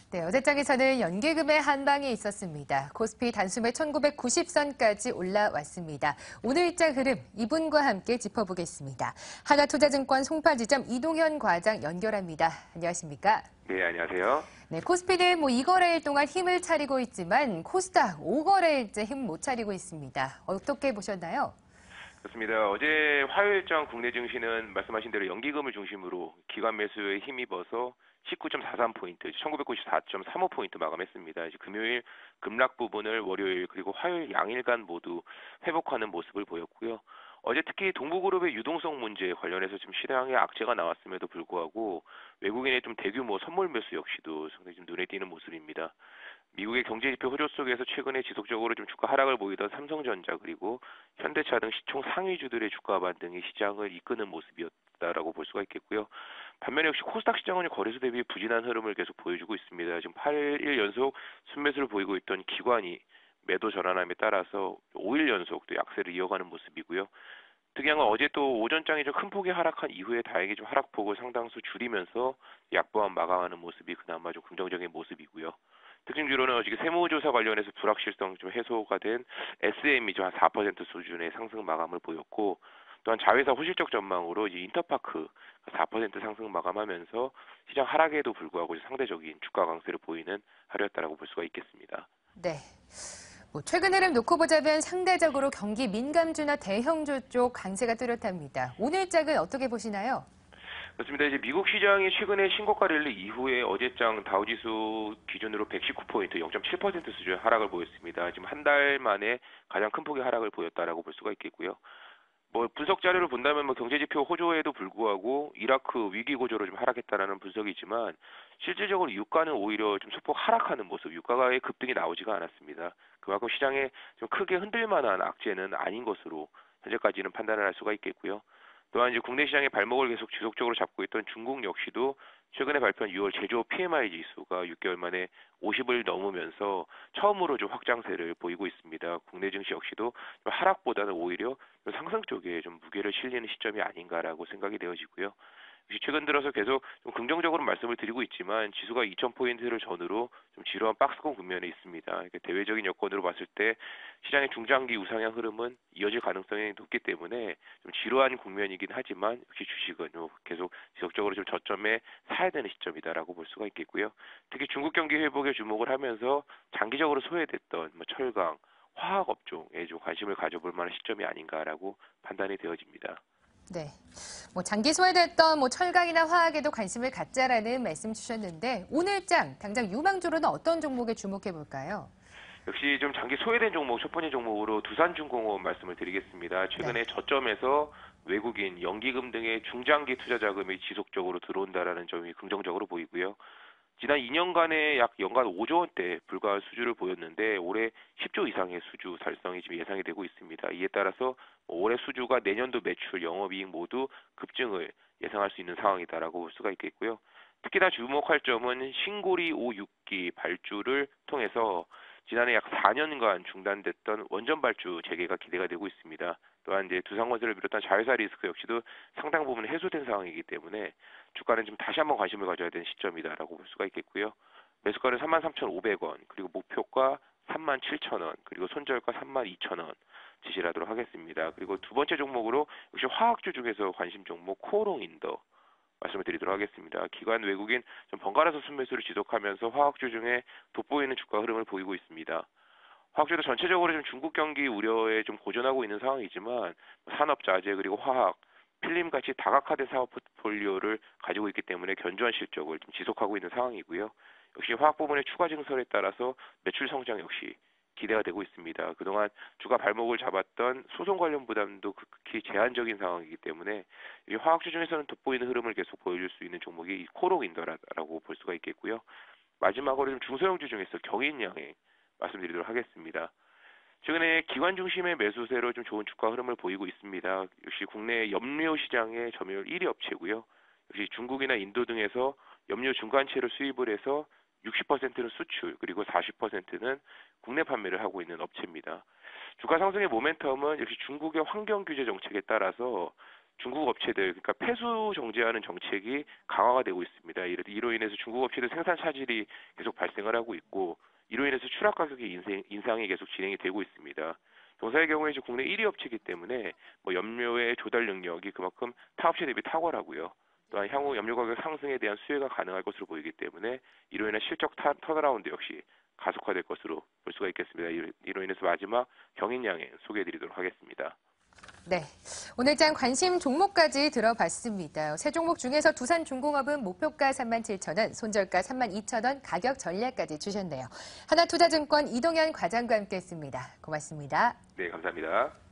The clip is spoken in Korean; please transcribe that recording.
네, 어제장에서는 연기금의 한방이 있었습니다. 코스피 단숨에 1990선까지 올라왔습니다. 오늘 장 흐름 이분과 함께 짚어보겠습니다. 하나투자증권 송파지점 이동현 과장 연결합니다. 안녕하십니까? 네, 안녕하세요. 네, 코스피는 2거래일 동안 힘을 차리고 있지만 코스닥 5거래일째 힘 못 차리고 있습니다. 어떻게 보셨나요? 그렇습니다. 어제 화요일장 국내 증시는 말씀하신 대로 연기금을 중심으로 기관 매수에 힘입어서 19.43포인트, 1994.35포인트 마감했습니다. 이제 금요일 급락 부분을 월요일 그리고 화요일 양일간 모두 회복하는 모습을 보였고요. 어제 특히 동부그룹의 유동성 문제 관련해서 좀 시장에 악재가 나왔음에도 불구하고 외국인의 좀 대규모 선물 매수 역시도 상당히 좀 눈에 띄는 모습입니다. 미국의 경제지표 호조 속에서 최근에 지속적으로 좀 주가 하락을 보이던 삼성전자 그리고 현대차 등 시총 상위주들의 주가 반등이 시장을 이끄는 모습이었다라고 볼 수가 있겠고요. 반면에 역시 코스닥 시장은 거래소 대비 부진한 흐름을 계속 보여주고 있습니다. 지금 8일 연속 순매수를 보이고 있던 기관이 매도 전환함에 따라서 5일 연속 또 약세를 이어가는 모습이고요. 특이한 건 어제 또 오전장이 좀 큰 폭의 하락한 이후에 다행히 좀 하락폭을 상당수 줄이면서 약보합 마감하는 모습이 그나마 좀 긍정적인 모습이고요. 특징주로는 어제 세무조사 관련해서 불확실성 좀 해소가 된 SM이 좀 한 4% 수준의 상승 마감을 보였고, 또한 자회사 호실적 전망으로 이제 인터파크 4% 상승 마감하면서 시장 하락에도 불구하고 상대적인 주가 강세를 보이는 하루였다라고 볼 수가 있겠습니다. 네. 최근 흐름 놓고 보자면 상대적으로 경기 민감주나 대형주 쪽 강세가 뚜렷합니다. 오늘 장은 어떻게 보시나요? 그렇습니다. 이제 미국 시장이 최근에 신고가 랠리 이후에 어제장 다우지수 기준으로 119포인트, 0.7% 수준의 하락을 보였습니다. 지금 한 달 만에 가장 큰 폭의 하락을 보였다라고 볼 수가 있겠고요. 분석 자료를 본다면 경제지표 호조에도 불구하고 이라크 위기 고조로 좀 하락했다라는 분석이지만 실질적으로 유가는 오히려 좀 소폭 하락하는 모습, 유가의 급등이 나오지가 않았습니다. 그만큼 시장에 좀 크게 흔들 만한 악재는 아닌 것으로 현재까지는 판단을 할 수가 있겠고요. 또한 이제 국내 시장의 발목을 계속 지속적으로 잡고 있던 중국 역시도 최근에 발표한 6월 제조 PMI 지수가 6개월 만에 50을 넘으면서 처음으로 좀 확장세를 보이고 있습니다. 국내 증시 역시도 하락보다는 오히려 상승 쪽에 좀 무게를 실리는 시점이 아닌가라고 생각이 되어지고요. 역시 최근 들어서 계속 좀 긍정적으로 말씀을 드리고 있지만 지수가 2,000포인트를 전후로 좀 지루한 박스권 국면에 있습니다. 대외적인 여건으로 봤을 때 시장의 중장기 우상향 흐름은 이어질 가능성이 높기 때문에 좀 지루한 국면이긴 하지만 역시 주식은 계속 지속적으로 좀 저점에 사야 되는 시점이다라고 볼 수가 있겠고요. 특히 중국 경기 회복에 주목을 하면서 장기적으로 소외됐던 철강, 화학 업종에 좀 관심을 가져볼 만한 시점이 아닌가라고 판단이 되어집니다. 네. 장기 소외됐던 철강이나 화학에도 관심을 갖자라는 말씀 주셨는데 오늘 장 당장 유망주로는 어떤 종목에 주목해 볼까요? 역시 좀 장기 소외된 종목, 첫 번째 종목으로 두산중공업 말씀을 드리겠습니다. 최근에 네. 저점에서 외국인, 연기금 등의 중장기 투자 자금이 지속적으로 들어온다라는 점이 긍정적으로 보이고요. 지난 2년간의 약 연간 5조 원대 불과한 수주를 보였는데 올해 10조 이상의 수주 달성이 지금 예상이 되고 있습니다. 이에 따라서 올해 수주가 내년도 매출, 영업이익 모두 급증을 예상할 수 있는 상황이다라고 볼 수가 있겠고요. 특히나 주목할 점은 신고리 5, 6기 발주를 통해서 지난해 약 4년간 중단됐던 원전 발주 재개가 기대가 되고 있습니다. 또한 이제 두산건설을 비롯한 자회사 리스크 역시도 상당 부분 해소된 상황이기 때문에 주가는 좀 다시 한번 관심을 가져야 되는 시점이다라고 볼 수가 있겠고요. 매수가는 33,500원, 그리고 목표가 37,000원, 그리고 손절가 32,000원 지시를 하도록 하겠습니다. 그리고 두 번째 종목으로 역시 화학주 중에서 관심 종목 코오롱인더 말씀을 드리도록 하겠습니다. 기관 외국인 좀 번갈아서 순매수를 지속하면서 화학주 중에 돋보이는 주가 흐름을 보이고 있습니다. 화학주도 전체적으로 좀 중국 경기 우려에 좀 고전하고 있는 상황이지만 산업자재 그리고 화학, 필름 같이 다각화된 사업 포트폴리오를 가지고 있기 때문에 견조한 실적을 좀 지속하고 있는 상황이고요. 역시 화학 부분의 추가 증설에 따라서 매출 성장 역시 기대가 되고 있습니다. 그동안 주가 발목을 잡았던 소송 관련 부담도 극히 제한적인 상황이기 때문에 이 화학주 중에서는 돋보이는 흐름을 계속 보여줄 수 있는 종목이 이 코롱인더라고 볼 수가 있겠고요. 마지막으로 좀 중소형주 중에서 경인양행 말씀드리도록 하겠습니다. 최근에 기관 중심의 매수세로 좀 좋은 주가 흐름을 보이고 있습니다. 역시 국내 염료 시장의 점유율 1위 업체고요. 역시 중국이나 인도 등에서 염료 중간체를 수입을 해서 60%는 수출, 그리고 40%는 국내 판매를 하고 있는 업체입니다. 주가 상승의 모멘텀은 역시 중국의 환경 규제 정책에 따라서 중국 업체들, 그러니까 폐수 정제하는 정책이 강화가 되고 있습니다. 이로 인해서 중국 업체들 생산 차질이 계속 발생을 하고 있고, 이로 인해서 추락 가격의 인상이 계속 진행이 되고 있습니다. 동사의 경우에 이제 국내 1위 업체이기 때문에 뭐 염료의 조달 능력이 그만큼 타 업체 대비 탁월하고요. 또한 향후 염료 가격 상승에 대한 수혜가 가능할 것으로 보이기 때문에 이로 인한 실적 턴어라운드 역시 가속화될 것으로 볼 수가 있겠습니다. 이로 인해서 마지막 경인양해 소개해드리도록 하겠습니다. 네, 오늘장 관심 종목까지 들어봤습니다. 세 종목 중에서 두산중공업은 목표가 37,000원, 손절가 32,000원, 가격 전략까지 주셨네요. 하나투자증권 이동현 과장과 함께했습니다. 고맙습니다. 네, 감사합니다.